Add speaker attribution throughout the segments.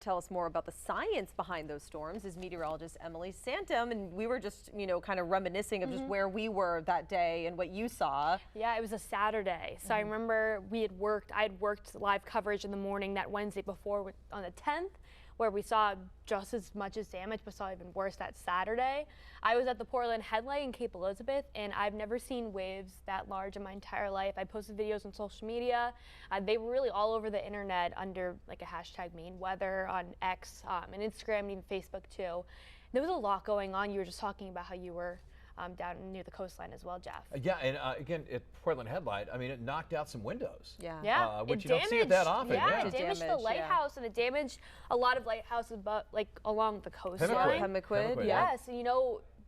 Speaker 1: tell us more about the science behind those storms is meteorologist Emily Santom, and we were just, kind of reminiscing of just where we were that day and what you saw.
Speaker 2: Yeah, it was a Saturday. So I remember I had worked live coverage in the morning that Wednesday before on the 10th, where we saw just as much as damage, but saw even worse that Saturday. I was at the Portland Headlight in Cape Elizabeth, and I've never seen waves that large in my entire life. I posted videos on social media. They were really all over the internet under like a hashtag Maine weather on X and Instagram and even Facebook too. There was a lot going on. You were just talking about how you were down near the coastline as well, Jeff.
Speaker 3: Yeah, and again, at Portland Headlight, I mean, it knocked out some windows.
Speaker 2: Yeah.
Speaker 3: Which you don't see it that often.
Speaker 2: Yeah, it damaged the lighthouse, and it damaged a lot of lighthouses, but like along the coastline.
Speaker 1: Pemmiquid,
Speaker 2: yes, and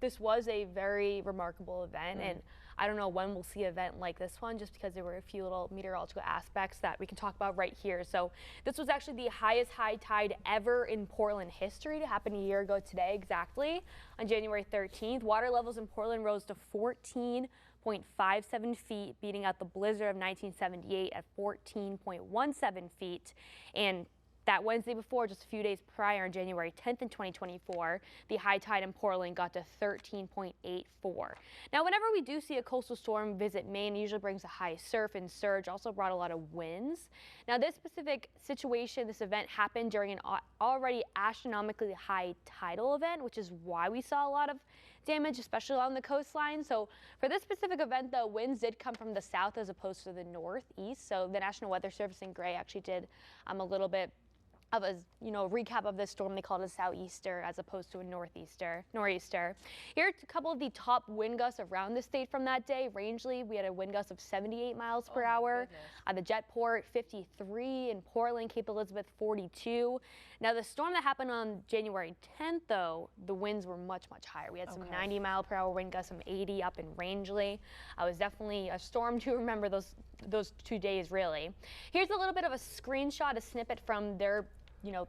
Speaker 2: this was a very remarkable event, and I don't know when we'll see an event like this one, just because there were a few little meteorological aspects that we can talk about right here. So this was actually the highest high tide ever in Portland history. It happened a year ago today exactly on January 13th. Water levels in Portland rose to 14.57 feet, beating out the blizzard of 1978 at 14.17 feet. And that Wednesday before, just a few days prior, on January 10th in 2024, the high tide in Portland got to 13.84. Now, whenever we do see a coastal storm visit Maine, it usually brings a high surf and surge, also brought a lot of winds. Now, this specific situation, this event happened during an already astronomically high tidal event, which is why we saw a lot of damage, especially along the coastline. So for this specific event, the winds did come from the south as opposed to the northeast. So the National Weather Service in Gray actually did a little bit of a recap of this storm. They called it a southeaster as opposed to a nor'easter. Here are a couple of the top wind gusts around the state from that day. Rangeley, we had a wind gust of 78 miles per hour. The Jetport, 53. In Portland, Cape Elizabeth, 42. Now the storm that happened on January 10th, though, the winds were much, much higher. We had some 90 mile per hour wind gusts, some 80 up in Rangeley. It was definitely a storm to remember those 2 days, really. Here's a little bit of a screenshot, a snippet from their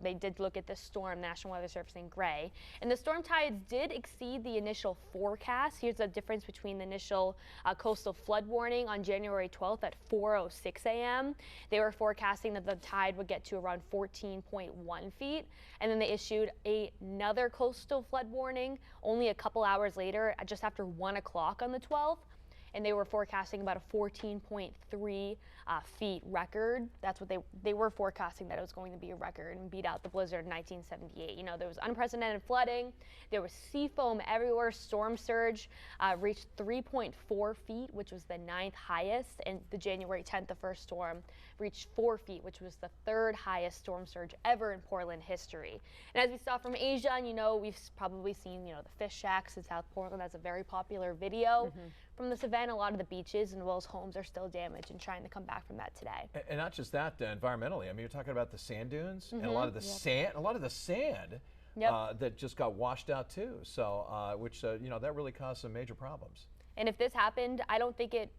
Speaker 2: they did look at this storm, National Weather Service in Gray. And the storm tides did exceed the initial forecast. Here's the difference between the initial coastal flood warning on January 12th at 4:06 a.m. They were forecasting that the tide would get to around 14.1 feet. And then they issued another coastal flood warning only a couple hours later, just after 1 o'clock on the 12th. And they were forecasting about a 14.3 feet record. That's what they were forecasting, that it was going to be a record and beat out the blizzard in 1978. There was unprecedented flooding. There was sea foam everywhere. Storm surge reached 3.4 feet, which was the 9th highest. And the January 10th, the first storm, reached 4 feet, which was the 3rd highest storm surge ever in Portland history. And as we saw from Asia, and we've probably seen, the fish shacks in South Portland. That's a very popular video. From this event, a lot of the beaches and Will's homes are still damaged and trying to come back from that today.
Speaker 3: And not just that, environmentally. I mean, you're talking about the sand dunes and a lot of the sand, that just got washed out too. So, which that really caused some major problems.
Speaker 2: And if this happened, I think it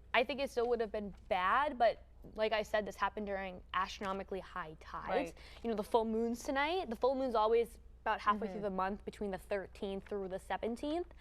Speaker 2: still would have been bad, but like I said, this happened during astronomically high tides. The full moons tonight. The full moon's always about halfway through the month, between the 13th through the 17th.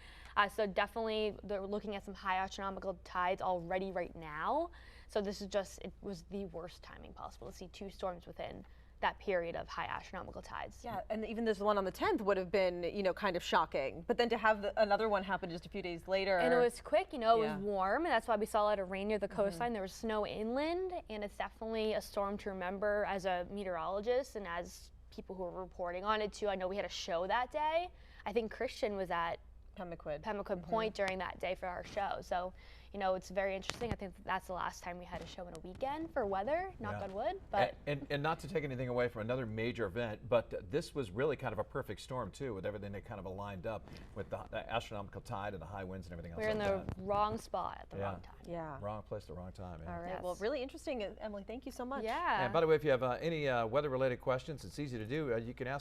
Speaker 2: So definitely they're looking at some high astronomical tides already right now. So it was the worst timing possible to see 2 storms within that period of high astronomical tides.
Speaker 1: Yeah, and even this one on the 10th would have been, kind of shocking. But then to have another one happen just a few days later.
Speaker 2: And it was quick, it was warm, and that's why we saw a lot of rain near the coastline. There was snow inland, and it's definitely a storm to remember as a meteorologist and as people who were reporting on it too. I know we had a show that day. I think Christian was at Pemmiquid Point during that day for our show. So, it's very interesting. I think that's the last time we had a show in a weekend for weather, knock on wood. But
Speaker 3: and not to take anything away from another major event, but this was really kind of a perfect storm too, with everything that kind of aligned up with the astronomical tide and the high winds and everything else.
Speaker 2: We were in the wrong spot at the wrong time.
Speaker 1: Yeah.
Speaker 3: Wrong place at the wrong time.
Speaker 1: All right. Yes. Well, really interesting, Emily. Thank you so much.
Speaker 2: Yeah.
Speaker 3: And by the way, if you have any weather-related questions, it's easy to do. You can ask